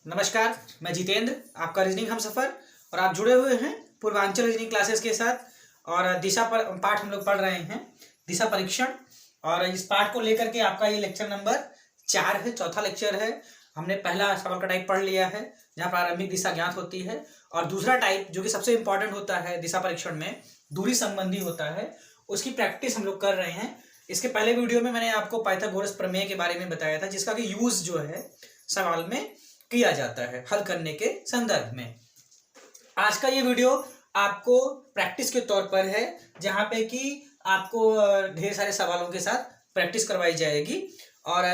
नमस्कार, मैं जितेंद्र, आपका रीजनिंग हमसफर। और आप जुड़े हुए हैं पूर्वांचल रीजनिंग क्लासेस के साथ। और दिशा पर पाठ हम लोग पढ़ रहे हैं, दिशा परीक्षण। और इस पाठ को लेकर के आपका ये लेक्चर नंबर 4 है, चौथा लेक्चर है। हमने पहला सवाल का टाइप पढ़ लिया है जहाँ प्रारंभिक दिशा ज्ञात होती है, और दूसरा टाइप जो कि सबसे इंपॉर्टेंट होता है दिशा परीक्षण में, दूरी संबंधी होता है, उसकी प्रैक्टिस हम लोग कर रहे हैं। इसके पहले वीडियो में मैंने आपको पाइथागोरस प्रमेय के बारे में बताया था, जिसका कि यूज जो है सवाल में किया जाता है हल करने के संदर्भ में। आज का ये वीडियो आपको प्रैक्टिस के तौर पर है, जहां पे कि आपको ढेर सारे सवालों के साथ प्रैक्टिस करवाई जाएगी, और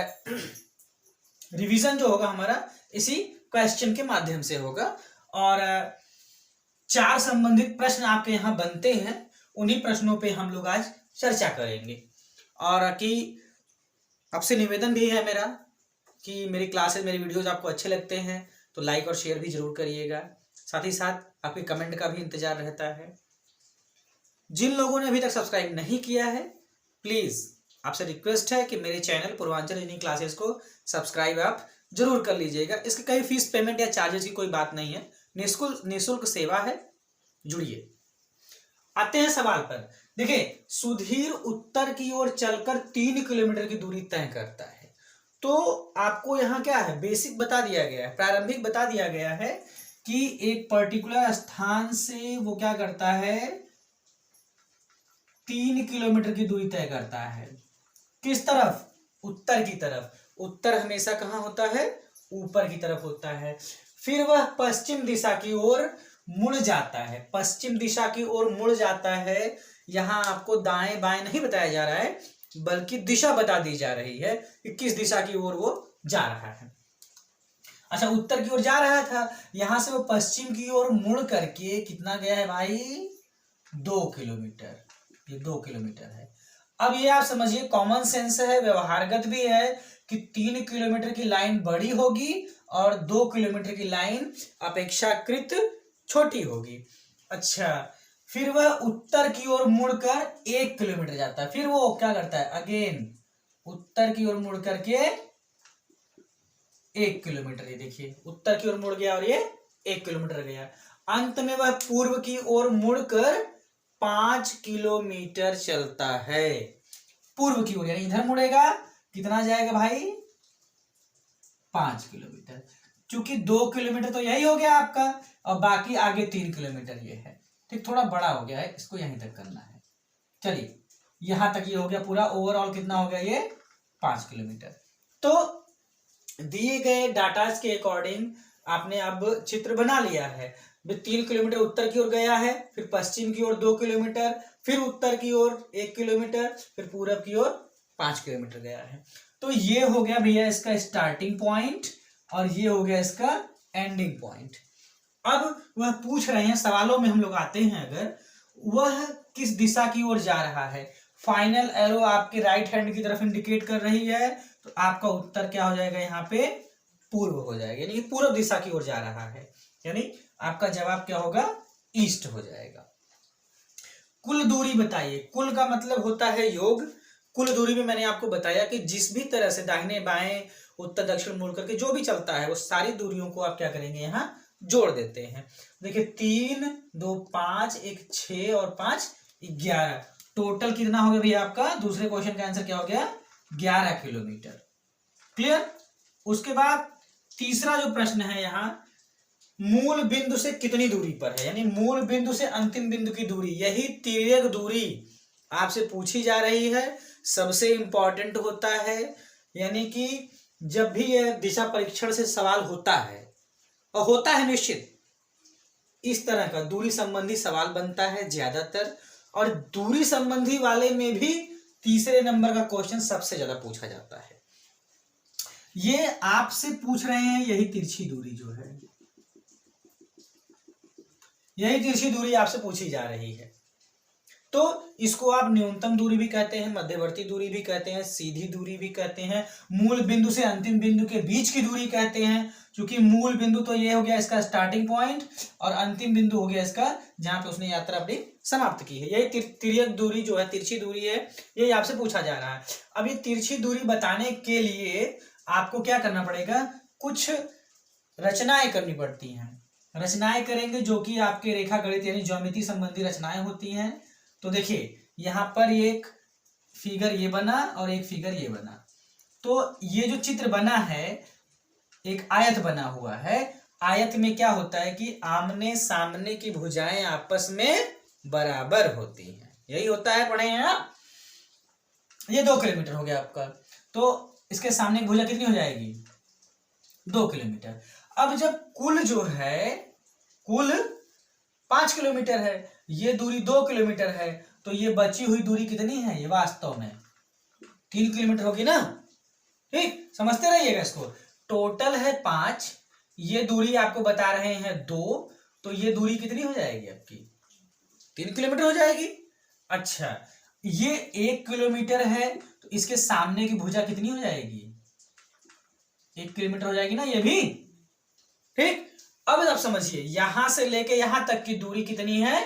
रिवीजन जो होगा हमारा इसी क्वेश्चन के माध्यम से होगा। और 4 संबंधित प्रश्न आपके यहाँ बनते हैं, उन्हीं प्रश्नों पे हम लोग आज चर्चा करेंगे। और कि आपसे निवेदन भी है मेरा कि मेरी क्लासेस, मेरे वीडियोस आपको अच्छे लगते हैं तो लाइक और शेयर भी जरूर करिएगा। साथ ही साथ आपके कमेंट का भी इंतजार रहता है। जिन लोगों ने अभी तक सब्सक्राइब नहीं किया है, प्लीज आपसे रिक्वेस्ट है कि मेरे चैनल पूर्वांचल रीजनिंग क्लासेस को सब्सक्राइब आप जरूर कर लीजिएगा। इसकी कोई फीस पेमेंट या चार्जेस की कोई बात नहीं है, निःशुल्क सेवा है, जुड़िए। आते हैं सवाल पर। देखिए, सुधीर उत्तर की ओर चलकर 3 किलोमीटर की दूरी तय करता है। तो आपको यहाँ क्या है, बेसिक बता दिया गया है, प्रारंभिक बता दिया गया है कि एक पर्टिकुलर स्थान से वो क्या करता है, 3 किलोमीटर की दूरी तय करता है। किस तरफ? उत्तर की तरफ। उत्तर हमेशा कहाँ होता है? ऊपर की तरफ होता है। फिर वह पश्चिम दिशा की ओर मुड़ जाता है। पश्चिम दिशा की ओर मुड़ जाता है। यहाँ आपको दाएं बाएं नहीं बताया जा रहा है, बल्कि दिशा बता दी जा रही है कि किस दिशा की ओर वो जा रहा है। अच्छा, उत्तर की ओर जा रहा था, यहां से वो पश्चिम की ओर मुड़ करके कितना गया है भाई? 2 किलोमीटर। ये 2 किलोमीटर है। अब ये आप समझिए, कॉमन सेंस है, व्यवहारगत भी है कि 3 किलोमीटर की लाइन बड़ी होगी और 2 किलोमीटर की लाइन अपेक्षाकृत छोटी होगी। अच्छा, फिर वह उत्तर की ओर मुड़कर 1 किलोमीटर जाता है। फिर वो क्या करता है? अगेन उत्तर की ओर मुड़ करके 1 किलोमीटर। ये देखिए, उत्तर की ओर मुड़ गया और ये 1 किलोमीटर गया। अंत में वह पूर्व की ओर मुड़कर 5 किलोमीटर चलता है। पूर्व की ओर यानी इधर मुड़ेगा, कितना जाएगा भाई? 5 किलोमीटर। क्योंकि 2 किलोमीटर तो यही हो गया आपका, और बाकी आगे 3 किलोमीटर ये है। ठीक, थोड़ा बड़ा हो गया है, इसको यहीं तक करना है। चलिए, यहां तक ये हो गया पूरा। ओवरऑल कितना हो गया? ये 5 किलोमीटर। तो दिए गए डाटा के अकॉर्डिंग आपने अब चित्र बना लिया है। 3 किलोमीटर उत्तर की ओर गया है, फिर पश्चिम की ओर 2 किलोमीटर, फिर उत्तर की ओर 1 किलोमीटर, फिर पूरब की ओर 5 किलोमीटर गया है। तो ये हो गया भैया इसका स्टार्टिंग पॉइंट, और ये हो गया इसका एंडिंग पॉइंट। अब वह पूछ रहे हैं, सवालों में हम लोग आते हैं, अगर वह किस दिशा की ओर जा रहा है, फाइनल एरो आपके राइट हैंड की तरफ इंडिकेट कर रही है, तो आपका उत्तर क्या हो जाएगा? यहाँ पे पूर्व हो जाएगा, यानी पूर्व दिशा की ओर जा रहा है, यानी आपका जवाब क्या होगा? ईस्ट हो जाएगा। कुल दूरी बताइए। कुल का मतलब होता है योग। कुल दूरी में मैंने आपको बताया कि जिस भी तरह से दाहिने बाएं उत्तर दक्षिण मुड़ करके जो भी चलता है, वो सारी दूरियों को आप क्या करेंगे? यहाँ जोड़ देते हैं। देखिए, 3 2 5 1 6 और 5 11, टोटल कितना हो गया भैया आपका? दूसरे क्वेश्चन का आंसर क्या हो गया? 11 किलोमीटर। क्लियर? उसके बाद तीसरा जो प्रश्न है, यहाँ मूल बिंदु से कितनी दूरी पर है, यानी मूल बिंदु से अंतिम बिंदु की दूरी, यही तिर्यक दूरी आपसे पूछी जा रही है। सबसे इंपॉर्टेंट होता है, यानी कि जब भी यह दिशा परीक्षण से सवाल होता है, और होता है निश्चित, इस तरह का दूरी संबंधी सवाल बनता है ज्यादातर, और दूरी संबंधी वाले में भी तीसरे नंबर का क्वेश्चन सबसे ज्यादा पूछा जाता है। ये आपसे पूछ रहे हैं, यही तिरछी दूरी जो है, यही तिरछी दूरी आपसे पूछी जा रही है। तो इसको आप न्यूनतम दूरी भी कहते हैं, मध्यवर्ती दूरी भी कहते हैं, सीधी दूरी भी कहते हैं, मूल बिंदु से अंतिम बिंदु के बीच की दूरी कहते हैं। क्योंकि मूल बिंदु तो ये हो गया इसका स्टार्टिंग पॉइंट, और अंतिम बिंदु हो गया इसका जहां पे उसने यात्रा अपनी समाप्त की है। यही तिर्यक दूरी जो है, तिरछी दूरी है, यही आपसे पूछा जा रहा है। अब ये तिरछी दूरी बताने के लिए आपको क्या करना पड़ेगा? कुछ रचनाएं करनी पड़ती हैं, रचनाएं करेंगे जो कि आपके रेखा गणित यानी ज्योमेट्री संबंधी रचनाएं होती हैं। तो देखिए यहाँ पर एक फिगर ये बना और एक फिगर ये बना, तो ये जो चित्र बना है एक आयत बना हुआ है। आयत में क्या होता है कि आमने सामने की भुजाएं आपस में बराबर होती हैं, यही होता है, पढ़े हैं आप। ये 2 किलोमीटर हो गया आपका, तो इसके सामने की भुजा कितनी हो जाएगी 2 किलोमीटर। अब जब कुल जो है कुल 5 किलोमीटर है, ये दूरी 2 किलोमीटर है, तो ये बची हुई दूरी कितनी है, ये वास्तव में 3 किलोमीटर होगी ना। ठीक, समझते रहिएगा इसको। टोटल है 5, ये दूरी आपको बता रहे हैं 2, तो ये दूरी कितनी हो जाएगी आपकी 3 किलोमीटर हो जाएगी। अच्छा, ये 1 किलोमीटर है, तो इसके सामने की भुजा कितनी हो जाएगी 1 किलोमीटर हो जाएगी ना ये भी। ठीक, अब आप समझिए यहां से लेके यहां तक की दूरी कितनी है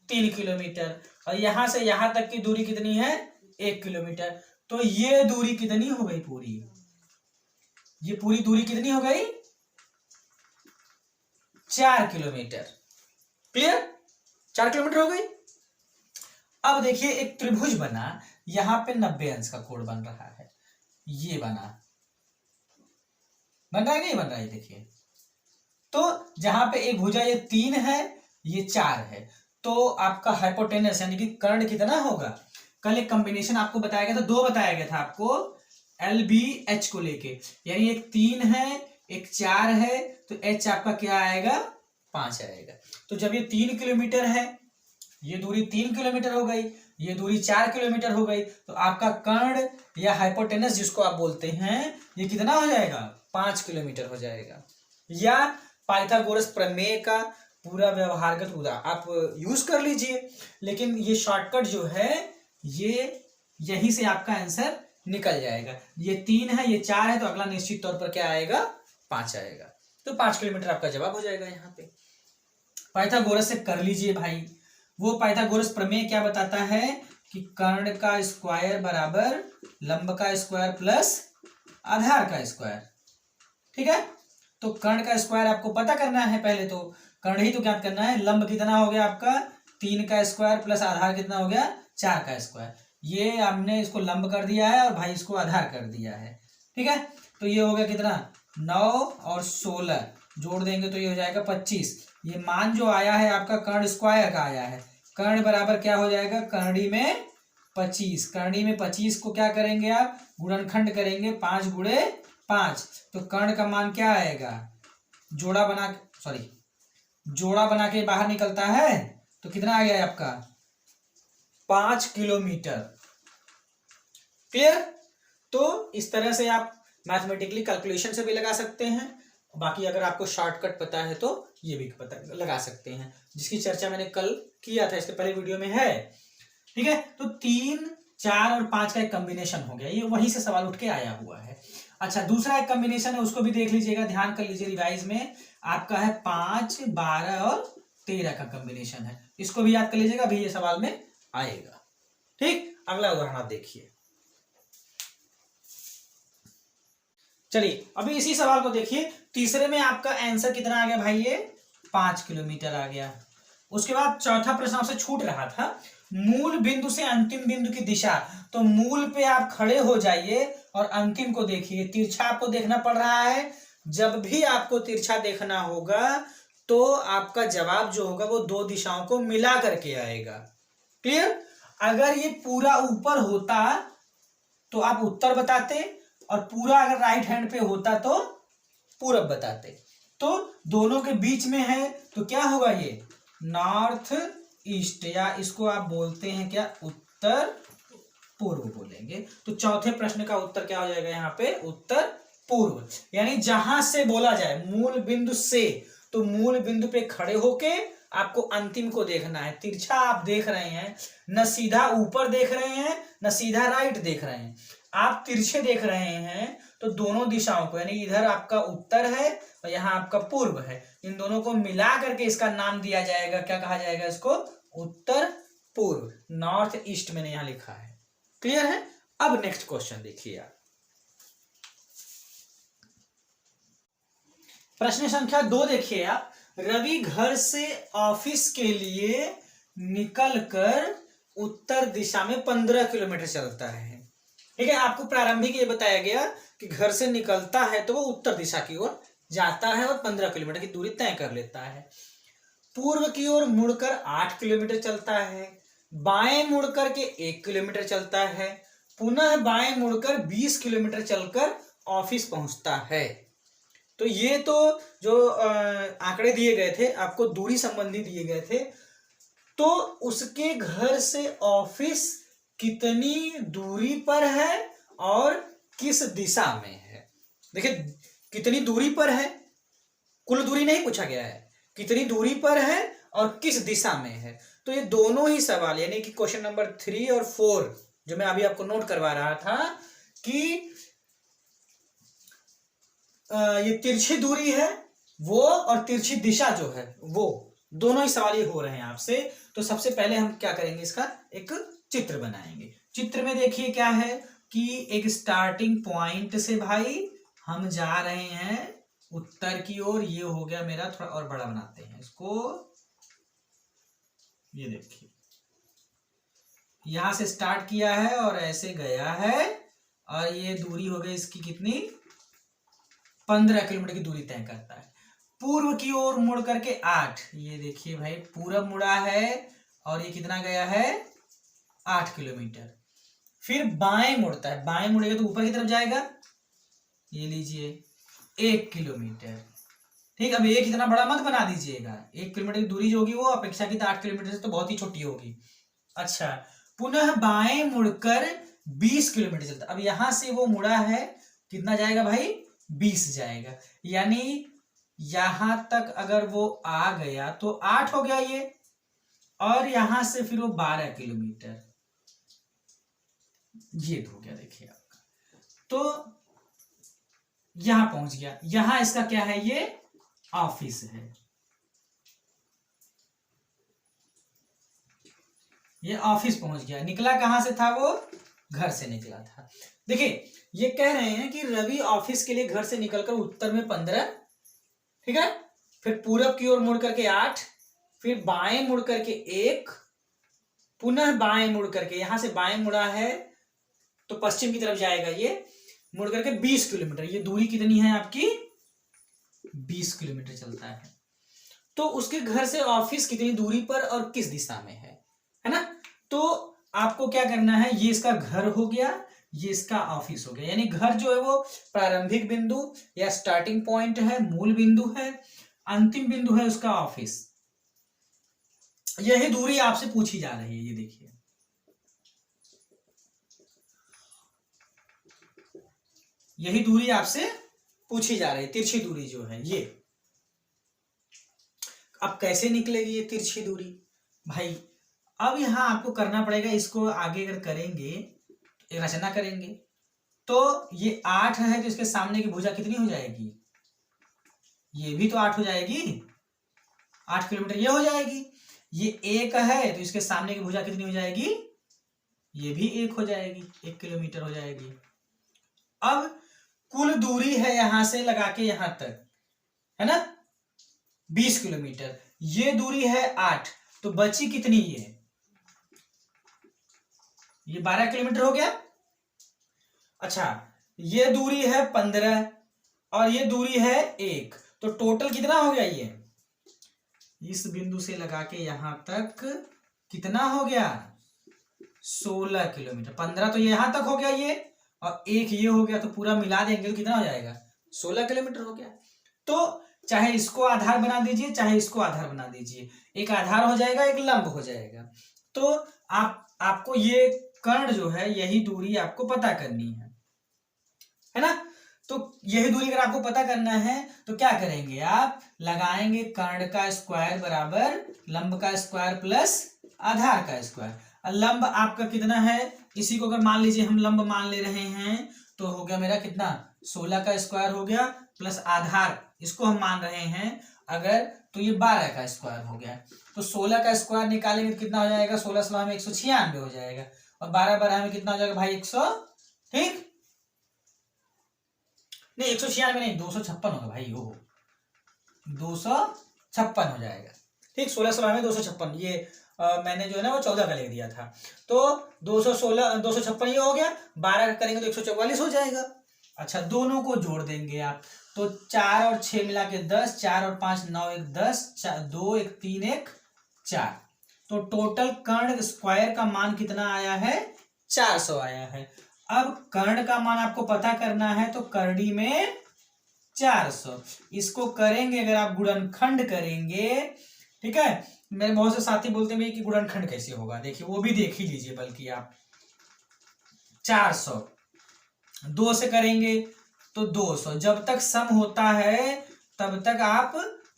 3 किलोमीटर, और यहां से यहां तक की दूरी कितनी है 1 किलोमीटर, तो ये दूरी कितनी हो गई पूरी, ये पूरी दूरी कितनी हो गई 4 किलोमीटर। क्लियर, 4 किलोमीटर हो गई। अब देखिए एक त्रिभुज बना, यहां पे 90 अंश का कोण बन रहा है, ये बन रहा है नहीं बन रहा है, देखिए। तो जहां पे एक भुजा ये 3 है ये 4 है, तो आपका हाइपोटेनस यानी कि कर्ण कितना होगा। कल एक कॉम्बिनेशन आपको बताया गया था, 2 बताया गया था आपको LBH को लेके, यानी एक 3 है एक 4 है, तो H आपका क्या आएगा 5 आएगा। तो जब ये 3 किलोमीटर है, ये दूरी 3 किलोमीटर हो गई, ये दूरी 4 किलोमीटर हो गई, तो आपका कर्ण या हाइपोटेनस जिसको आप बोलते हैं ये कितना हो जाएगा 5 किलोमीटर हो जाएगा। या पाइथागोरस प्रमेय का पूरा व्यवहारगत उदाहरण आप यूज कर लीजिए, लेकिन ये शॉर्टकट जो है ये यहीं से आपका आंसर निकल जाएगा। ये 3 है ये 4 है, तो अगला निश्चित तौर पर क्या आएगा 5 आएगा, तो 5 किलोमीटर आपका जवाब हो जाएगा। यहाँ पे पाइथागोरस से कर लीजिए भाई, वो पाइथागोरस प्रमेय क्या बताता है कि कर्ण का स्क्वायर बराबर लंब का स्क्वायर प्लस आधार का स्क्वायर। ठीक है, तो कर्ण का स्क्वायर आपको पता करना है, पहले तो कर्ण ही तो ज्ञात करना है। लंब कितना हो गया आपका 3 का स्क्वायर प्लस आधार कितना हो गया 4 का स्क्वायर, ये हमने इसको लंब कर दिया है और भाई इसको आधार कर दिया है। ठीक है, तो ये हो गया कितना 9 और 16 जोड़ देंगे तो ये हो जाएगा 25। ये मान जो आया है आपका कर्ण स्क्वायर का आया है, कर्ण बराबर क्या हो जाएगा करणी में 25, करणी में 25 को क्या करेंगे आप गुणनखंड करेंगे 5 गुणे 5, तो कर्ण का मान क्या आएगा जोड़ा बना के बाहर निकलता है, तो कितना आ गया आपका 5 किलोमीटर। क्लियर, तो इस तरह से आप मैथमेटिकली कैलकुलेशन से भी लगा सकते हैं, बाकी अगर आपको शॉर्टकट पता है तो ये भी पता लगा सकते हैं, जिसकी चर्चा मैंने कल किया था, इसके पहले वीडियो में है। ठीक है, तो 3, 4 और 5 का एक कॉम्बिनेशन हो गया, ये वहीं से सवाल उठ के आया हुआ है। अच्छा, दूसरा एक कॉम्बिनेशन है उसको भी देख लीजिएगा, ध्यान कर लीजिए रिवाइज में, आपका है 5, 12 और 13 का कॉम्बिनेशन है, इसको भी याद कर लीजिएगा, अभी ये सवाल में आएगा। ठीक, अगला उदाहरण आप देखिए। चलिए अभी इसी सवाल को देखिए, तीसरे में आपका आंसर कितना आ गया भाई ये 5 किलोमीटर आ गया। उसके बाद चौथा प्रश्न आपसे छूट रहा था, मूल बिंदु से अंतिम बिंदु की दिशा, तो मूल पे आप खड़े हो जाइए और अंतिम को देखिए, तिरछा आपको देखना पड़ रहा है। जब भी आपको तिरछा देखना होगा तो आपका जवाब जो होगा वो 2 दिशाओं को मिला करके आएगा। क्लियर, अगर ये पूरा ऊपर होता तो आप उत्तर बताते, और पूरा अगर राइट हैंड पे होता तो पूरब बताते, तो दोनों के बीच में है तो क्या होगा ये नॉर्थ ईस्ट, या इसको आप बोलते हैं क्या उत्तर पूर्व बोलेंगे। तो चौथे प्रश्न का उत्तर क्या हो जाएगा यहाँ पे उत्तर पूर्व, यानी जहां से बोला जाए मूल बिंदु से, तो मूल बिंदु पे खड़े होके आपको अंतिम को देखना है। तिरछा आप देख रहे हैं, न सीधा ऊपर देख रहे हैं न सीधा राइट देख रहे हैं, आप तिरछे देख रहे हैं, तो दोनों दिशाओं को, यानी इधर आपका उत्तर है और यहाँ आपका पूर्व है, इन दोनों को मिला करके इसका नाम दिया जाएगा, क्या कहा जाएगा इसको उत्तर पूर्व, नॉर्थ ईस्ट मैंने यहां लिखा है। क्लियर है, अब नेक्स्ट क्वेश्चन देखिए आप। प्रश्न संख्या 2 देखिए आप। रवि घर से ऑफिस के लिए निकलकर उत्तर दिशा में 15 किलोमीटर चलता है। ठीक है, आपको प्रारंभिक ये बताया गया कि घर से निकलता है तो वो उत्तर दिशा की ओर जाता है और 15 किलोमीटर की दूरी तय कर लेता है। पूर्व की ओर मुड़कर 8 किलोमीटर चलता है, बाएं मुड़कर के 1 किलोमीटर चलता है, पुनः बाएं मुड़कर 20 किलोमीटर चलकर ऑफिस पहुंचता है। तो ये तो जो आंकड़े दिए गए थे आपको, दूरी संबंधी दिए गए थे, तो उसके घर से ऑफिस कितनी दूरी पर है और किस दिशा में है। देखिए कितनी दूरी पर है, कुल दूरी नहीं पूछा गया है, कितनी दूरी पर है और किस दिशा में है। तो ये दोनों ही सवाल यानी कि क्वेश्चन नंबर 3 और 4 जो मैं अभी आपको नोट करवा रहा था कि ये तिरछी दूरी है वो और तिरछी दिशा जो है वो, दोनों ही सवाल ये हो रहे हैं आपसे। तो सबसे पहले हम क्या करेंगे, इसका एक चित्र बनाएंगे। चित्र में देखिए क्या है कि एक स्टार्टिंग पॉइंट से भाई हम जा रहे हैं उत्तर की ओर। ये हो गया मेरा, थोड़ा और बड़ा बनाते हैं इसको। ये देखिए यहां से स्टार्ट किया है और ऐसे गया है और ये दूरी हो गई इसकी कितनी, 15 किलोमीटर की दूरी तय करता है। पूर्व की ओर मुड़ करके 8, ये देखिए भाई पूरब मुड़ा है और ये कितना गया है, 8 किलोमीटर। फिर बाएं मुड़ता है, बाएं मुड़ेगा तो ऊपर की तरफ जाएगा, ये लीजिए 1 किलोमीटर। ठीक, अब एक इतना बड़ा मत बना दीजिएगा, 1 किलोमीटर की दूरी जो होगी वो अपेक्षाकृत 8 किलोमीटर से तो बहुत ही छोटी होगी। अच्छा, पुनः बाएं मुड़कर 20 किलोमीटर चलता। अब यहां से वो मुड़ा है, कितना जाएगा भाई, 20 जाएगा। यानी यहां तक अगर वो आ गया तो 8 हो गया ये, और यहां से फिर वो 12 किलोमीटर ये हो गया। देखिए आपका तो यहां पहुंच गया। यहां इसका क्या है, ये ऑफिस है, ये ऑफिस पहुंच गया। निकला कहां से था वो, घर से निकला था। देखिए ये कह रहे हैं कि रवि ऑफिस के लिए घर से निकलकर उत्तर में 15, ठीक है, फिर पूरब की ओर मुड़ करके 8, फिर बाएं मुड़ करके 1, पुनः बाएं मुड़ करके, यहां से बाएं मुड़ा है तो पश्चिम की तरफ जाएगा, ये मुड़ करके 20 किलोमीटर। ये दूरी कितनी है आपकी, 20 किलोमीटर चलता है। तो उसके घर से ऑफिस कितनी दूरी पर और किस दिशा में है ना। तो आपको क्या करना है, ये इसका घर हो गया, ये इसका ऑफिस हो गया। यानी घर जो है वो प्रारंभिक बिंदु या स्टार्टिंग पॉइंट है, मूल बिंदु है, अंतिम बिंदु है उसका ऑफिस। यही दूरी आपसे पूछी जा रही है। ये देखिए यही दूरी आपसे पूछी जा रही है, तिरछी दूरी जो है ये। अब कैसे निकलेगी ये तिरछी दूरी भाई, अब यहां आपको करना पड़ेगा, इसको आगे अगर करेंगे एक रचना करेंगे तो ये 8 है तो इसके सामने की भुजा कितनी हो जाएगी, ये भी तो 8 हो जाएगी, 8 किलोमीटर ये हो जाएगी। ये 1 है तो इसके सामने की भुजा कितनी हो जाएगी, ये भी 1 हो जाएगी, 1 किलोमीटर हो जाएगी। अब कुल दूरी है यहां से लगा के यहां तक, है ना, 20 किलोमीटर। ये दूरी है 8, तो बची कितनी, ये 12 किलोमीटर हो गया। अच्छा, ये दूरी है 15 और ये दूरी है 1, तो टोटल कितना हो गया, ये इस बिंदु से लगा के यहां तक कितना हो गया, 16 किलोमीटर। 15 तो यहां तक हो गया ये, और 1 ये हो गया, तो पूरा मिला देंगे तो कितना हो जाएगा, 16 किलोमीटर हो गया। तो चाहे इसको आधार बना दीजिए चाहे इसको आधार बना दीजिए, एक आधार हो जाएगा एक लंब हो जाएगा। तो आपको ये कर्ण जो है यही दूरी आपको पता करनी है ना। तो यही दूरी अगर आपको पता करना है तो क्या करेंगे, आप लगाएंगे कर्ण का स्क्वायर बराबर लंब का स्क्वायर प्लस आधार का स्क्वायर। लंब आपका कितना है, इसी को अगर मान लीजिए हम लंब मान ले रहे हैं तो हो गया मेरा कितना, 16 का स्क्वायर हो गया, प्लस आधार इसको हम मान रहे हैं अगर, तो ये 12 का स्क्वायर हो गया। तो 16 का स्क्वायर निकालेंगे तो कितना हो जाएगा, 16 में 196 हो जाएगा, और 12 में कितना हो जाएगा भाई, 100, ठीक नहीं 196 नहीं 256 होगा भाई, हो 256 हो जाएगा। ठीक, 16 में 256, ये मैंने जो है ना वो 14 का लिख दिया था। तो 256 ये हो गया, 12 करेंगे तो 144 हो जाएगा। अच्छा, दोनों को जोड़ देंगे आप, तो 4 और 6 मिला के 10, 4 और 5 9 1 10, 2 1 3 1 4, तो टोटल कर्ण स्क्वायर का मान कितना आया है? 400 आया है। अब कर्ण का मान आपको पता करना है, तो करड़ी में 400, इसको करेंगे अगर आप गुणनखंड करेंगे, ठीक है। मेरे बहुत से साथी बोलते हैं कि गुणनखंड कैसे होगा, देखिए वो भी देख ही लीजिए, बल्कि आप 400 2 से करेंगे तो 200, जब तक सम होता है तब तक आप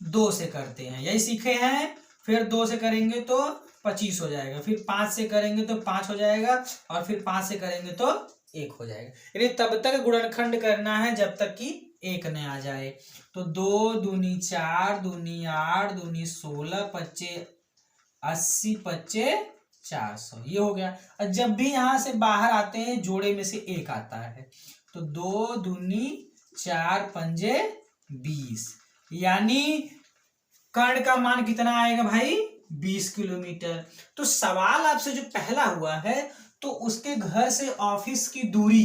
2 से करते हैं, यही सीखे हैं। फिर 2 से करेंगे तो 25 हो जाएगा, फिर 5 से करेंगे तो 5 हो जाएगा, और फिर 5 से करेंगे तो 1 हो जाएगा। यानी तब तक गुणनखंड करना है जब तक कि 1 न आ जाए। तो 2 दूनी 4, दूनी 8, दूनी 16, 25 80, 25 400, ये हो गया। और जब भी यहां से बाहर आते हैं जोड़े में से 1 आता है, तो 2 दूनी 4 पंजे 20, यानी कर्ण का मान कितना आएगा भाई? 20 किलोमीटर। तो सवाल आपसे जो पहला हुआ है, तो उसके घर से ऑफिस की दूरी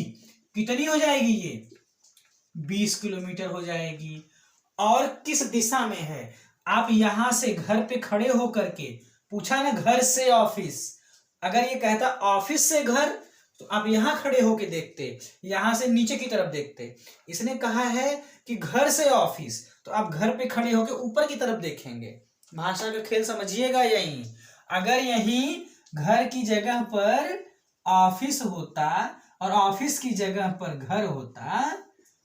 कितनी हो जाएगी? ये 20 किलोमीटर हो जाएगी। और किस दिशा में है? आप यहां से घर पे खड़े होकर के पूछा ना, घर से ऑफिस, अगर ये कहता ऑफिस से घर, तो आप यहां खड़े होके देखते, यहां से नीचे की तरफ देखते। इसने कहा है कि घर से ऑफिस, तो आप घर पे खड़े होके ऊपर की तरफ देखेंगे। भाषा का खेल समझिएगा। यहीं अगर यहीं घर की जगह पर ऑफिस होता और ऑफिस की जगह पर घर होता,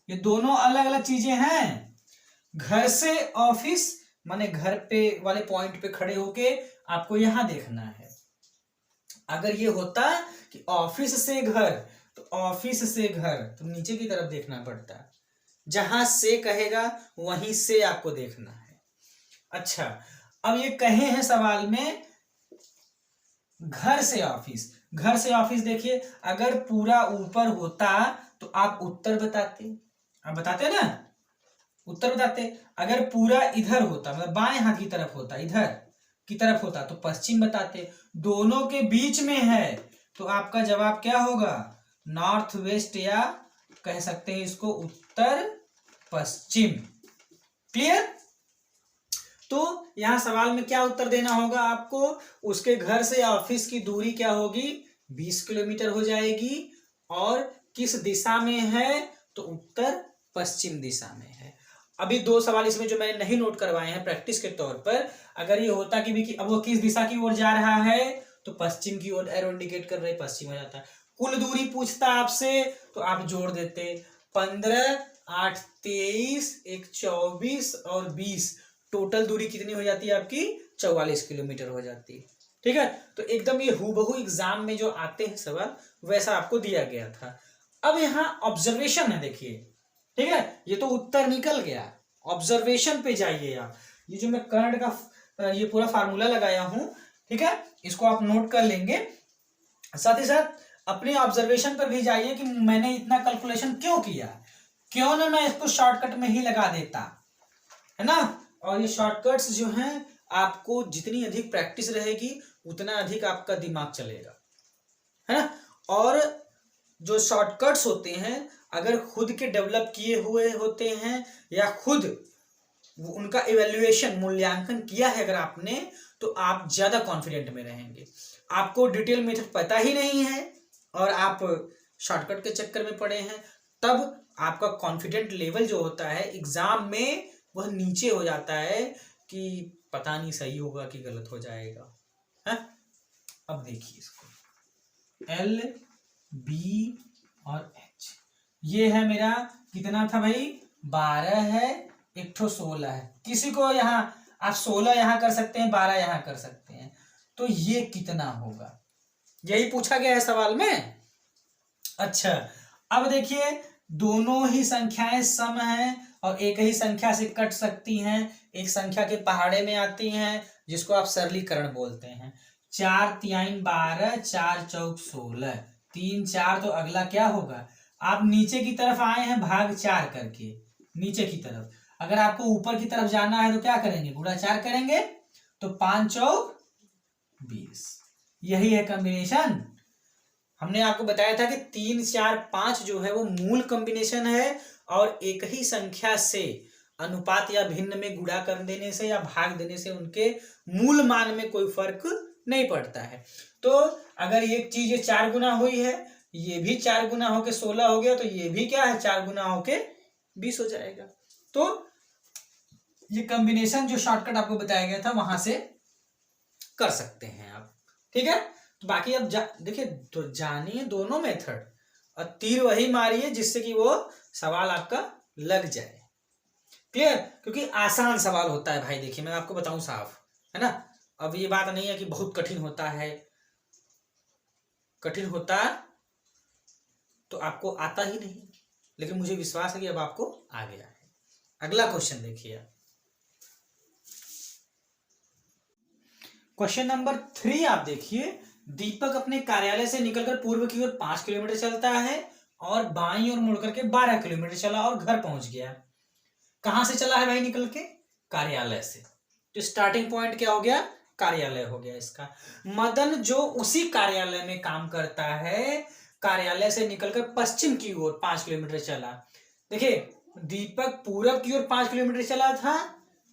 ये दोनों अलग अलग चीजें हैं। घर से ऑफिस माने घर पे वाले पॉइंट पे खड़े होके आपको यहां देखना है। अगर ये होता कि ऑफिस से घर, तो ऑफिस से घर तो नीचे की तरफ देखना पड़ता, जहां से कहेगा वहीं से आपको देखना है। अच्छा, अब ये कहे हैं सवाल में घर से ऑफिस, घर से ऑफिस, देखिए अगर पूरा ऊपर होता तो आप उत्तर बताते, आप बताते ना, उत्तर बताते। अगर पूरा इधर होता, मतलब बाएं हाथ की तरफ होता, इधर की तरफ होता, तो पश्चिम बताते। दोनों के बीच में है, तो आपका जवाब क्या होगा? नॉर्थ वेस्ट, या कह सकते हैं इसको उत्तर पश्चिम। क्लियर? तो यहां सवाल में क्या उत्तर देना होगा आपको? उसके घर से ऑफिस की दूरी क्या होगी? 20 किलोमीटर हो जाएगी। और किस दिशा में है? तो उत्तर पश्चिम दिशा में है। अभी 2 सवाल इसमें जो मैंने नहीं नोट करवाए हैं प्रैक्टिस के तौर पर, अगर ये होता कि अब वो किस दिशा की ओर जा रहा है, तो पश्चिम की ओर एरो इंडिकेट कर रहे, पश्चिम हो जाता। कुल दूरी पूछता आपसे, तो आप जोड़ देते 15 8 23 1 24 और 20, टोटल दूरी कितनी हो जाती है आपकी? 44 किलोमीटर हो जाती है। ठीक है, तो एकदम ये हूबहू एग्जाम में जो आते हैं सवाल वैसा आपको दिया गया था। अब यहाँ ऑब्जर्वेशन है, देखिए, ठीक है, ये तो उत्तर निकल गया। ऑब्जर्वेशन पे जाइए आप। ये जो मैं कर्ण का ये पूरा फार्मूला लगाया हूं, ठीक है, इसको आप नोट कर लेंगे। साथ ही साथ अपने ऑब्जर्वेशन पर भी जाइए कि मैंने इतना कैलकुलेशन क्यों किया, क्यों ना मैं इसको शॉर्टकट में ही लगा देता, है ना। और ये शॉर्टकट्स जो हैं, आपको जितनी अधिक प्रैक्टिस रहेगी उतना अधिक आपका दिमाग चलेगा, है ना। और जो शॉर्टकट्स होते हैं, अगर खुद के डेवलप किए हुए होते हैं या खुद उनका इवैल्यूएशन मूल्यांकन किया है अगर आपने, तो आप ज्यादा कॉन्फिडेंट में रहेंगे। आपको डिटेल मेथड पता ही नहीं है और आप शॉर्टकट के चक्कर में पड़े हैं, तब आपका कॉन्फिडेंट लेवल जो होता है एग्जाम में वह नीचे हो जाता है कि पता नहीं सही होगा कि गलत हो जाएगा, है। अब देखिए इसको, L B और H, ये है मेरा कितना था भाई? 12 है, एक ठो 16 है। किसी को यहाँ आप 16 यहाँ कर सकते हैं, 12 यहाँ कर सकते हैं, तो ये कितना होगा? यही पूछा गया है सवाल में। अच्छा, अब देखिए दोनों ही संख्याएं सम हैं और एक ही संख्या से कट सकती हैं, एक संख्या के पहाड़े में आती हैं, जिसको आप सरलीकरण बोलते हैं। 4 3 12, 4 चौक 16, 3 4, तो अगला क्या होगा? आप नीचे की तरफ आए हैं भाग 4 करके, नीचे की तरफ। अगर आपको ऊपर की तरफ जाना है तो क्या करेंगे, गुणा 4 करेंगे, तो 5 चौक 20। यही है कॉम्बिनेशन। हमने आपको बताया था कि 3 4 5 जो है वो मूल कॉम्बिनेशन है, और एक ही संख्या से अनुपात या भिन्न में गुणा कर देने से या भाग देने से उनके मूल मान में कोई फर्क नहीं पड़ता है। तो अगर एक चीज 4 गुना हुई है, ये भी 4 गुना होके 16 हो गया, तो ये भी क्या है 4 गुना होके 20 हो जाएगा। तो ये कॉम्बिनेशन जो शॉर्टकट आपको बताया गया था वहां से कर सकते हैं आप, ठीक है। तो बाकी अब देखिए, तो जानिए दोनों मेथड, और तीर वही मारिए जिससे कि वो सवाल आपका लग जाए। क्लियर? क्योंकि आसान सवाल होता है भाई, देखिए मैं आपको बताऊं साफ, है ना। अब ये बात नहीं है कि बहुत कठिन होता है, कठिन होता तो आपको आता ही नहीं, लेकिन मुझे विश्वास है कि अब आपको आ गया है। अगला क्वेश्चन देखिए, क्वेश्चन नंबर 3 आप देखिए। दीपक अपने कार्यालय से निकलकर पूर्व की ओर 5 किलोमीटर चलता है और बाईं ओर मुड़कर के 12 किलोमीटर चला और घर पहुंच गया। कहां से चला है भाई निकल के? कार्यालय से। तो स्टार्टिंग पॉइंट क्या हो गया? कार्यालय हो गया इसका। मदन जो उसी कार्यालय में काम करता है, कार्यालय से निकलकर पश्चिम की ओर 5 किलोमीटर चला। देखिए, दीपक पूरब की ओर 5 किलोमीटर चला था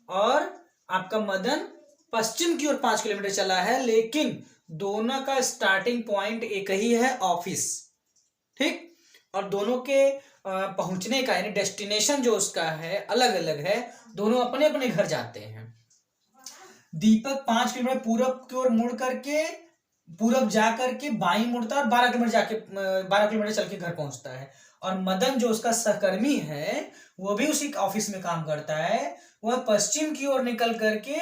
और आपका मदन पश्चिम की ओर 5 किलोमीटर चला है, लेकिन दोनों का स्टार्टिंग पॉइंट एक ही है, ऑफिस, ठीक। और दोनों के पहुंचने का यानी डेस्टिनेशन जो उसका है अलग अलग है, दोनों अपने अपने घर जाते हैं। दीपक 5 किलोमीटर पूरब की ओर मुड़ करके, पूरब जा करके बाईं मुड़ता है और 12 किलोमीटर जाके 12 किलोमीटर चल के घर पहुंचता है। और मदन जो उसका सहकर्मी है, वो भी उसी ऑफिस में काम करता है, वह पश्चिम की ओर निकल करके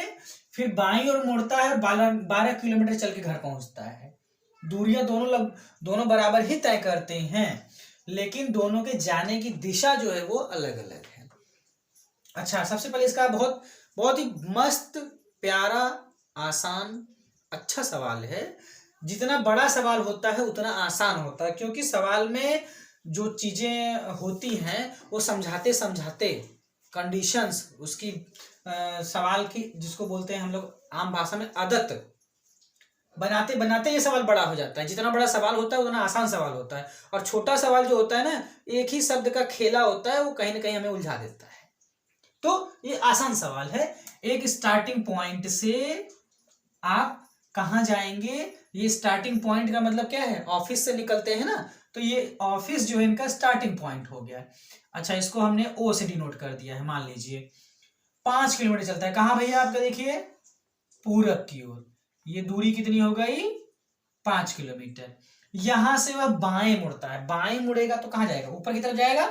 फिर बाईं ओर मुड़ता है और 12 किलोमीटर चल के घर पहुंचता है। दूरियां दोनों बराबर ही तय करते हैं, लेकिन दोनों के जाने की दिशा जो है वो अलग अलग है। अच्छा, सबसे पहले इसका बहुत ही मस्त, प्यारा, आसान, अच्छा सवाल है। जितना बड़ा सवाल होता है उतना आसान होता है, क्योंकि सवाल में जो चीजें होती हैं वो समझाते समझाते कंडीशंस उसकी सवाल की, जिसको बोलते हैं हम लोग आम भाषा में आदत, बनाते बनाते ये सवाल बड़ा हो जाता है। जितना बड़ा सवाल होता है उतना आसान सवाल होता है, और छोटा सवाल जो होता है ना, एक ही शब्द का खेला होता है, वो कहीं ना कहीं हमें उलझा देता है। तो ये आसान सवाल है। एक स्टार्टिंग पॉइंट से आप कहां जाएंगे, ये स्टार्टिंग पॉइंट का मतलब क्या है? ऑफिस से निकलते हैं ना, तो ये ऑफिस जो है इनका स्टार्टिंग पॉइंट हो गया। अच्छा, इसको हमने ओ से डिनोट कर दिया है। मान लीजिए 5 किलोमीटर चलता है, कहां भैया आपका? देखिए पूरब की ओर। ये दूरी कितनी हो गई? 5 किलोमीटर। यहां से वह बाएं मुड़ता है, बाएं मुड़ेगा तो कहां जाएगा? ऊपर की तरफ जाएगा,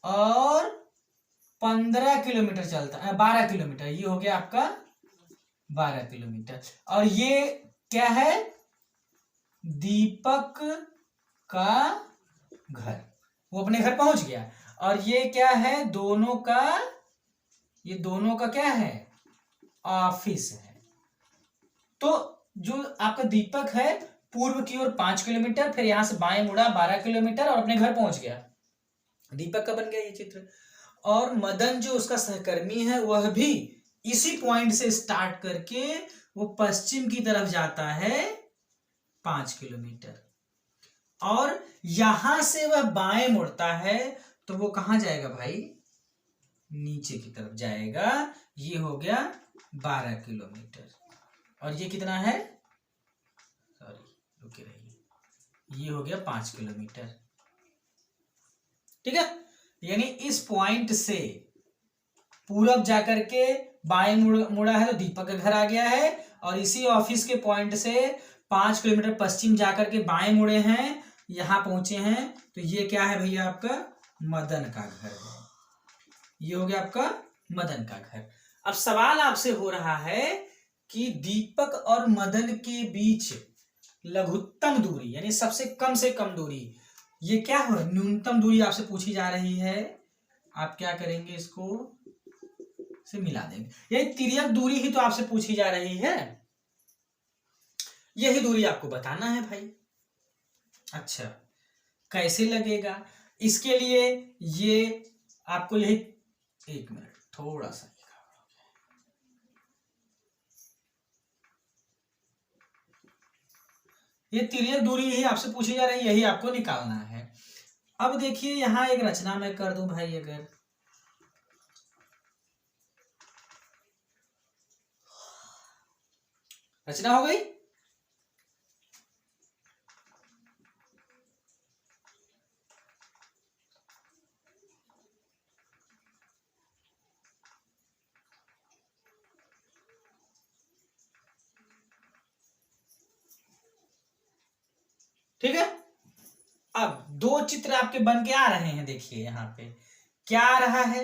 और 15 किलोमीटर चलता है, 12 किलोमीटर, ये हो गया आपका 12 किलोमीटर। और ये क्या है? दीपक का घर, वो अपने घर पहुंच गया। और ये क्या है? ये दोनों का क्या है? ऑफिस है। तो जो आपका दीपक है पूर्व की ओर 5 किलोमीटर, फिर यहां से बाएं मुड़ा 12 किलोमीटर और अपने घर पहुंच गया। दीपक का बन गया ये चित्र। और मदन जो उसका सहकर्मी है, वह भी इसी पॉइंट से स्टार्ट करके वो पश्चिम की तरफ जाता है 5 किलोमीटर, और यहां से वह बाएं मुड़ता है, तो वो कहां जाएगा भाई? नीचे की तरफ जाएगा। ये हो गया 12 किलोमीटर, और ये कितना है? सॉरी, रुके रहिए, ये हो गया 5 किलोमीटर, ठीक है। यानी इस पॉइंट से पूरब जाकर के बाएं मुड़ा है तो दीपक का घर आ गया है, और इसी ऑफिस के पॉइंट से 5 किलोमीटर पश्चिम जाकर के बाएं मुड़े हैं, यहां पहुंचे हैं, तो ये क्या है भैया? आपका मदन का घर है। ये हो गया आपका मदन का घर। अब सवाल आपसे हो रहा है कि दीपक और मदन के बीच लघुत्तम दूरी यानी सबसे कम से कम दूरी, ये क्या हो? न्यूनतम दूरी आपसे पूछी जा रही है। आप क्या करेंगे? इसको से मिला देंगे। यही तिर्यक दूरी ही तो आपसे पूछी जा रही है, यही दूरी आपको बताना है भाई। अच्छा, कैसे लगेगा? इसके लिए ये आपको यही 1 मिनट, थोड़ा सा ये तिर्यक दूरी यही आपसे पूछी जा रही है, यही आपको निकालना है। अब देखिए यहां एक रचना मैं कर दूं भाई, अगर रचना हो गई, ठीक है। अब दो चित्र आपके बन के आ रहे हैं, देखिए यहां पे क्या आ रहा है,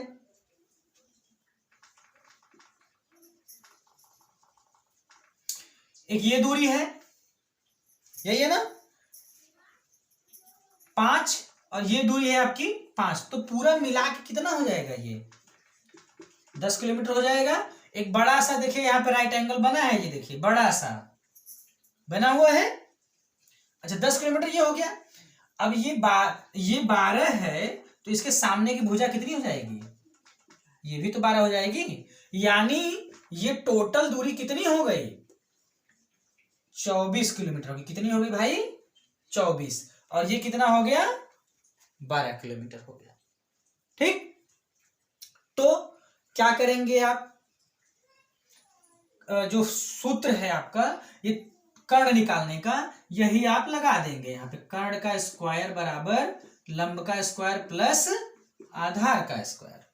एक ये दूरी है, यही है ना 5, और ये दूरी है आपकी 5, तो पूरा मिला के कितना हो जाएगा, ये 10 किलोमीटर हो जाएगा। एक बड़ा सा देखिए यहाँ पे राइट एंगल बना है, ये देखिए बड़ा सा बना हुआ है। अच्छा 10 किलोमीटर ये हो गया। अब ये 12 है, तो इसके सामने की भुजा कितनी हो जाएगी, ये भी तो 12 हो जाएगी, यानी ये टोटल दूरी कितनी हो गई, 24 किलोमीटर होगी। कितनी हो गई भाई, 24, और ये कितना हो गया, 12 किलोमीटर हो गया। ठीक, तो क्या करेंगे आप, जो सूत्र है आपका ये कर्ण निकालने का, यही आप लगा देंगे यहाँ पे, कर्ण का स्क्वायर बराबर लंब का स्क्वायर प्लस आधार का स्क्वायर।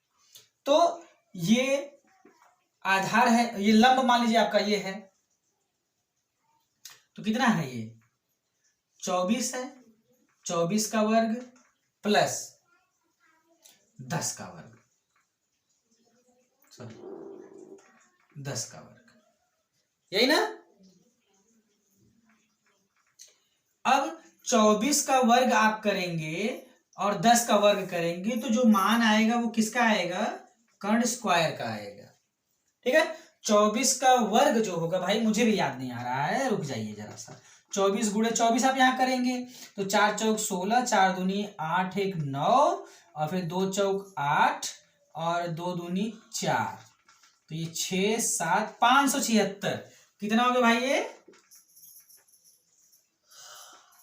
तो ये आधार है, ये लंब मान लीजिए आपका ये है, तो कितना है ये 24 है, 24 का वर्ग प्लस 10 का वर्ग, सॉरी 10 का वर्ग, यही ना। अब 24 का वर्ग आप करेंगे और 10 का वर्ग करेंगे, तो जो मान आएगा वो किसका आएगा, कर्ण स्क्वायर का आएगा। ठीक है, 24 का वर्ग जो होगा भाई, मुझे भी याद नहीं आ रहा है, रुक जाइए जरा सा, 24 गुणे 24 आप यहां करेंगे तो 4 चौक 16, 4 दूनी 8, 1 9, और फिर 2 चौक 8 और 2 दूनी 4, तो ये 6 7 576। कितना हो गया भाई ये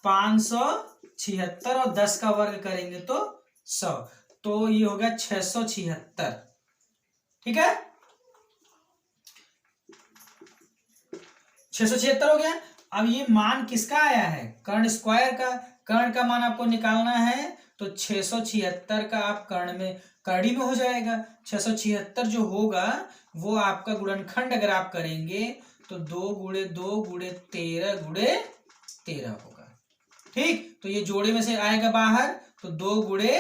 576, और 10 का वर्ग करेंगे तो 100, तो ये हो गया 676। ठीक है, 676 हो गया। अब ये मान किसका आया है, कर्ण स्क्वायर का, कर्ण का मान आपको निकालना है, तो 676 का आप कर्ण में कड़ी में हो जाएगा। 676 जो होगा वो आपका गुणनखंड अगर आप करेंगे तो 2 गुणे 2 गुणे 13 गुणे 13 होगा। ठीक, तो ये जोड़े में से आएगा बाहर, तो 2 गुणे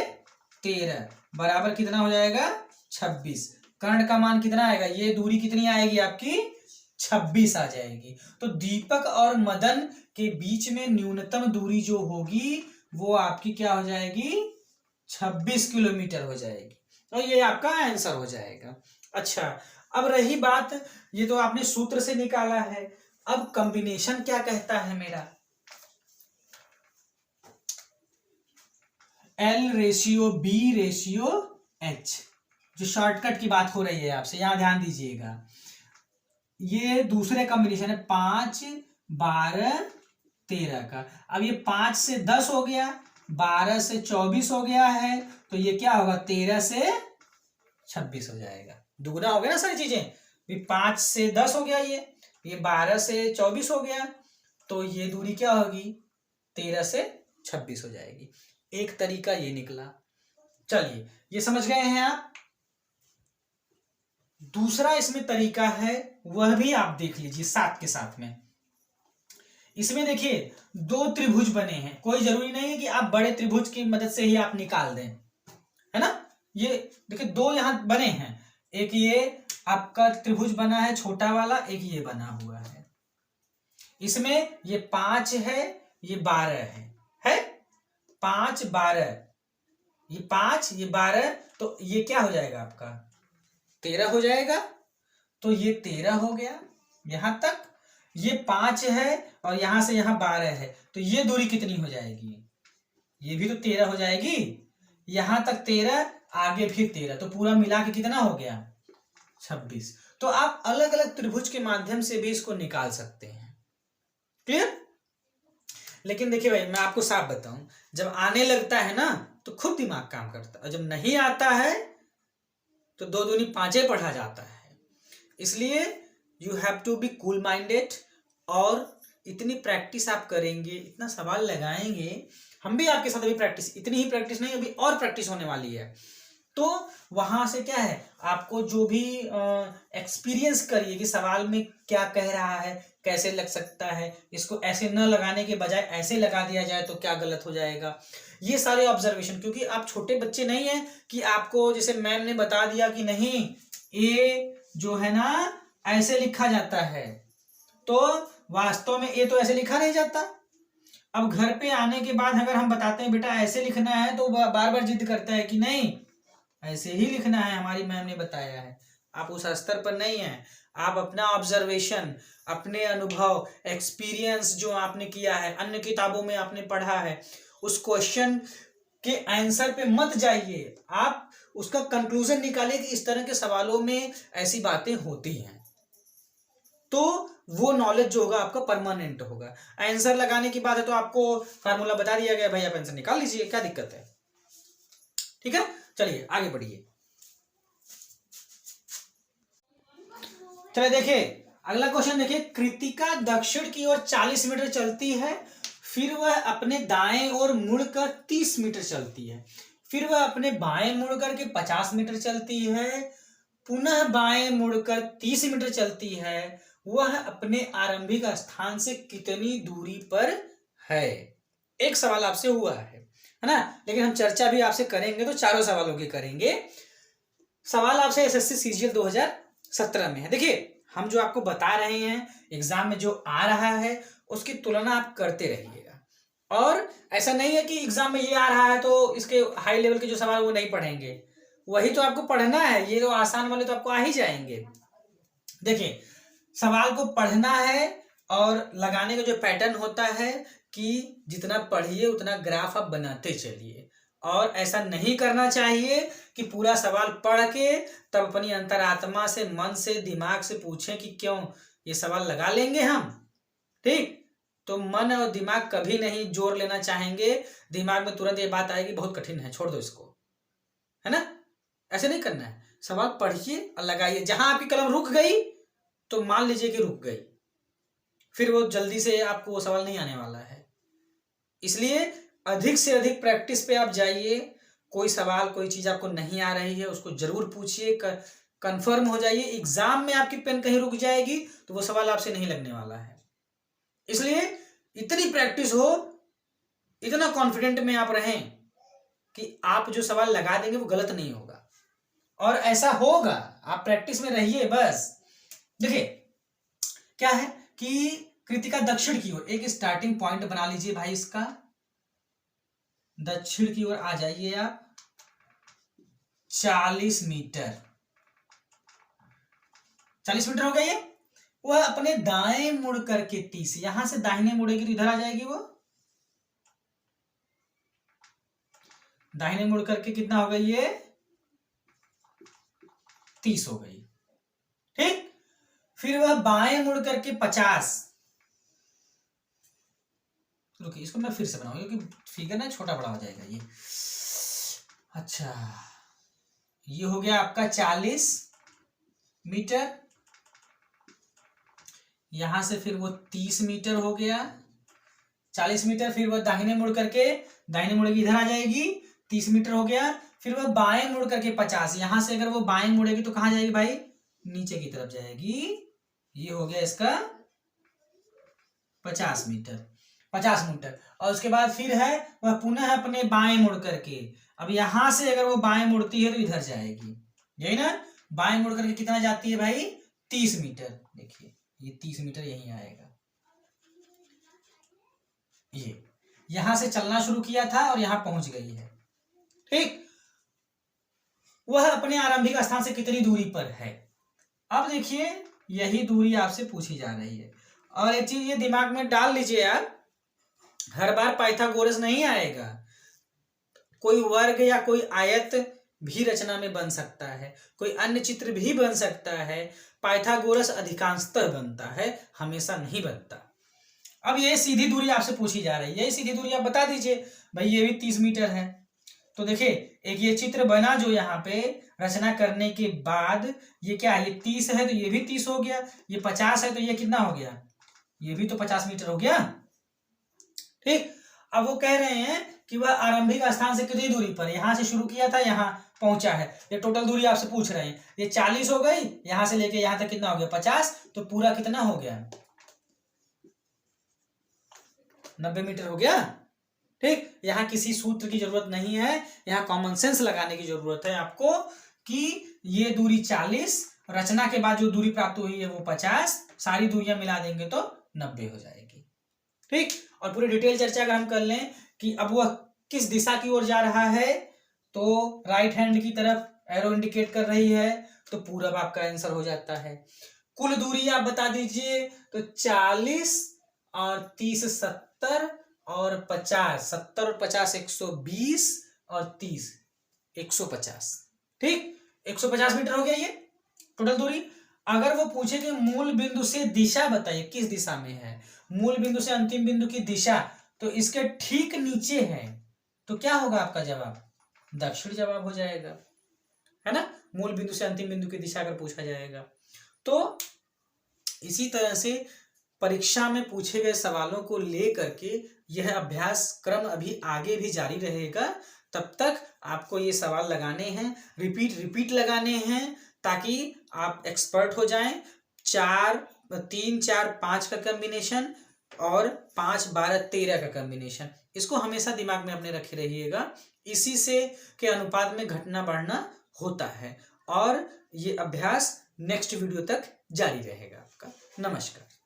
13 बराबर कितना हो जाएगा 26। कर्ण का मान कितना आएगा, ये दूरी कितनी आएगी आपकी 26 आ जाएगी। तो दीपक और मदन के बीच में न्यूनतम दूरी जो होगी वो आपकी क्या हो जाएगी 26 किलोमीटर हो जाएगी, और ये आपका आंसर हो जाएगा। अच्छा, अब रही बात, ये तो आपने सूत्र से निकाला है, अब कॉम्बिनेशन क्या कहता है मेरा, L ratio B ratio H, जो शॉर्टकट की बात हो रही है आपसे, यहां ध्यान दीजिएगा। ये दूसरे कॉम्बिनेशन है 5 12 13 का। अब ये 5 से 10 हो गया, 12 से 24 हो गया है, तो ये क्या होगा 13 से 26 हो जाएगा। दुगना हो गया ना सारी चीजें, 5 से 10 हो गया, ये 12 से 24 हो गया, तो ये दूरी क्या होगी 13 से 26 हो जाएगी। एक तरीका ये निकला। चलिए ये समझ गए हैं आप। दूसरा इसमें तरीका है, वह भी आप देख लीजिए साथ के साथ में। इसमें देखिए 2 त्रिभुज बने हैं, कोई जरूरी नहीं है कि आप बड़े त्रिभुज की मदद से ही आप निकाल दें, है ना। ये देखिए 2 यहां बने हैं, एक ये आपका त्रिभुज बना है छोटा वाला, एक ये बना हुआ है। इसमें ये 5 है, ये 12 है 5 12, ये 5 ये 12, तो ये क्या हो जाएगा आपका 13 हो जाएगा। तो ये 13 हो गया यहां तक, ये 5 है और यहां से यहां 12 है, तो ये दूरी कितनी हो जाएगी, ये भी तो 13 हो जाएगी। यहां तक 13, आगे फिर 13, तो पूरा मिला के कितना हो गया 26। तो आप अलग अलग त्रिभुज के माध्यम से भी इसको निकाल सकते हैं। क्लियर? लेकिन देखिए भाई, मैं आपको साफ बताऊं, जब आने लगता है ना तो खुद दिमाग काम करता है, और जब नहीं आता है तो 2 दूनी 5 पढ़ा जाता है। इसलिए you have to be cool minded, और इतनी प्रैक्टिस आप करेंगे, इतना सवाल लगाएंगे, हम भी आपके साथ अभी प्रैक्टिस, इतनी ही प्रैक्टिस नहीं, अभी और प्रैक्टिस होने वाली है। तो वहां से क्या है, आपको जो भी एक्सपीरियंस करिए कि सवाल में क्या कह रहा है, कैसे लग सकता है, इसको ऐसे न लगाने के बजाय ऐसे लगा दिया जाए तो क्या गलत हो जाएगा, ये सारे ऑब्जर्वेशन। क्योंकि आप छोटे बच्चे नहीं हैं कि आपको जैसे मैम ने बता दिया कि नहीं ए जो है ना ऐसे लिखा जाता है, तो वास्तव में ए तो ऐसे लिखा नहीं जाता। अब घर पे आने के बाद अगर हम बताते हैं बेटा ऐसे लिखना है, तो बार बार जिद करता है कि नहीं ऐसे ही लिखना है, हमारी मैम ने बताया है। आप उस स्तर पर नहीं है। आप अपना ऑब्जर्वेशन, अपने अनुभव, एक्सपीरियंस जो आपने किया है, अन्य किताबों में आपने पढ़ा है, उस क्वेश्चन के आंसर पे मत जाइए, आप उसका कंक्लूजन निकालिए कि इस तरह के सवालों में ऐसी बातें होती हैं। तो वो नॉलेज जो होगा आपका परमानेंट होगा। आंसर लगाने की बात है तो आपको फार्मूला बता दिया गया, भाई आप आंसर निकाल लीजिए, क्या दिक्कत है। ठीक है, चलिए आगे बढ़िए। चलिए देखिए अगला क्वेश्चन देखिए, कृतिका दक्षिण की ओर 40 मीटर चलती है, फिर वह अपने दाएं ओर मुड़कर 30 मीटर चलती है, फिर वह अपने बाएं मुड़कर के 50 मीटर चलती है, पुनः बाएं मुड़कर 30 मीटर चलती है, वह अपने आरंभिक स्थान से कितनी दूरी पर है। एक सवाल आपसे हुआ है ना, लेकिन हम चर्चा भी आपसे करेंगे तो चारों सवालों की करेंगे। सवाल आपसे एसएससी सीजीएल 2017 में है। देखिए हम जो आपको बता रहे हैं, एग्जाम में जो आ रहा है उसकी तुलना आप करते रहिएगा, और ऐसा नहीं है कि एग्जाम में ये आ रहा है तो इसके हाई लेवल के जो सवाल वो नहीं पढ़ेंगे, वही तो आपको पढ़ना है, ये तो आसान वाले तो आपको आ ही जाएंगे। देखिए सवाल को पढ़ना है, और लगाने का जो पैटर्न होता है कि जितना पढ़िए उतना ग्राफ आप बनाते चलिए, और ऐसा नहीं करना चाहिए कि पूरा सवाल पढ़ के तब अपनी अंतरात्मा से, मन से, दिमाग से पूछें कि क्यों ये सवाल लगा लेंगे हम। ठीक, तो मन और दिमाग कभी नहीं जोर लेना चाहेंगे, दिमाग में तुरंत ये बात आएगी बहुत कठिन है, छोड़ दो इसको, है ना। ऐसे नहीं करना है, सवाल पढ़िए और लगाइए। जहां आपकी कलम रुक गई तो मान लीजिए कि रुक गई, फिर वो जल्दी से आपको वो सवाल नहीं आने वाला है। इसलिए अधिक से अधिक प्रैक्टिस पे आप जाइए। कोई सवाल, कोई चीज आपको नहीं आ रही है उसको जरूर पूछिए, कंफर्म हो जाइए। एग्जाम में आपकी पेन कहीं रुक जाएगी तो वो सवाल आपसे नहीं लगने वाला है। इसलिए इतनी प्रैक्टिस हो, इतना कॉन्फिडेंट में आप रहें कि आप जो सवाल लगा देंगे वो गलत नहीं होगा, और ऐसा होगा। आप प्रैक्टिस में रहिए बस। देखिए क्या है कि कृतिका दक्षिण की ओर, एक स्टार्टिंग पॉइंट बना लीजिए भाई, इसका दक्षिण की ओर आ जाइए आप, 40 मीटर, 40 मीटर हो गया ये। वह अपने दाएं मुड़ करके 30, यहां से दाहिने मुड़ेगी तो इधर आ जाएगी, वो दाहिने मुड़ करके कितना हो गई ये 30 हो गई। ठीक, फिर वह बाएं मुड़ करके 50, रुकिए इसको मैं फिर से बनाऊंगा क्योंकि फिगर ना छोटा बड़ा हो जाएगा ये। अच्छा, ये हो गया आपका 40 मीटर, यहां से फिर वो 30 मीटर हो गया, 40 मीटर, फिर वह दाहिने मुड़ करके, दाहिने मुड़ेगी इधर आ जाएगी, 30 मीटर हो गया, फिर वह बाएं मुड़ करके 50, यहां से अगर वो बाएं मुड़ेगी तो कहां जाएगी भाई, नीचे की तरफ जाएगी। ये हो गया इसका 50 मीटर, 50 मीटर। और उसके बाद फिर है वह पुनः अपने बाएं मुड़ करके, अब यहां से अगर वो बाएं मुड़ती है तो इधर जाएगी, यही ना, बाएं मुड़ करके कितना जाती है भाई 30 मीटर। देखिए ये 30 मीटर यहीं आएगा, ये यहां से चलना शुरू किया था और यहां पहुंच गई है। ठीक, वह अपने आरंभिक स्थान से कितनी दूरी पर है। अब देखिए यही दूरी आपसे पूछी जा रही है, और एक चीज ये दिमाग में डाल लीजिए यार, हर बार पाइथागोरस नहीं आएगा। कोई वर्ग या कोई आयत भी रचना में बन सकता है, कोई अन्य चित्र भी बन सकता है, पाइथागोरस अधिकांशतः बनता है, हमेशा नहीं बनता। अब ये सीधी दूरी आपसे पूछी जा रही है, ये सीधी दूरी आप बता दीजिए भाई, ये भी 30 मीटर है। तो देखिए एक ये चित्र बना जो यहाँ पे रचना करने के बाद, ये क्या है, ये 30 है तो ये भी 30 हो गया, ये 50 है तो ये कितना हो गया, ये भी तो 50 मीटर हो गया। ठीक, अब वो कह रहे हैं कि वह आरंभिक स्थान से कितनी दूरी पर, यहां से शुरू किया था यहाँ पहुंचा है, ये टोटल दूरी आपसे पूछ रहे हैं। ये 40 हो गई, यहां से लेके यहां तक कितना हो गया 50, तो पूरा कितना हो गया 90 मीटर हो गया। ठीक, यहाँ किसी सूत्र की जरूरत नहीं है, यहाँ कॉमन सेंस लगाने की जरूरत है आपको कि ये दूरी 40, रचना के बाद जो दूरी प्राप्त हुई है वो 50, सारी दूरियां मिला देंगे तो 90 हो जाएगी। ठीक, और पूरी डिटेल चर्चा अगर हम कर लें कि अब वह किस दिशा की ओर जा रहा है, तो राइट हैंड की तरफ एरो इंडिकेट कर रही है, तो पूरब आपका आंसर हो जाता है। कुल दूरी आप बता दीजिए, तो 40 और 30 70 और 50, 70 और 50 120 और 30 150। ठीक, 150 मीटर हो गया ये टोटल दूरी। अगर वो पूछे कि मूल बिंदु से दिशा बताइए, किस दिशा में है, मूल बिंदु से अंतिम बिंदु की दिशा, तो इसके ठीक नीचे है, तो क्या होगा आपका जवाब, दक्षिण जवाब हो जाएगा, है ना। मूल बिंदु से अंतिम बिंदु की दिशा अगर पूछा जाएगा तो इसी तरह से परीक्षा में पूछे गए सवालों को लेकर के यह अभ्यास क्रम अभी आगे भी जारी रहेगा। तब तक आपको ये सवाल लगाने हैं, रिपीट लगाने हैं, ताकि आप एक्सपर्ट हो जाएं। 3 4 5 का कॉम्बिनेशन और 5 12 13 का कॉम्बिनेशन, इसको हमेशा दिमाग में अपने रखे रहिएगा। इसी से के अनुपात में घटना बढ़ना होता है, और ये अभ्यास नेक्स्ट वीडियो तक जारी रहेगा आपका। नमस्कार।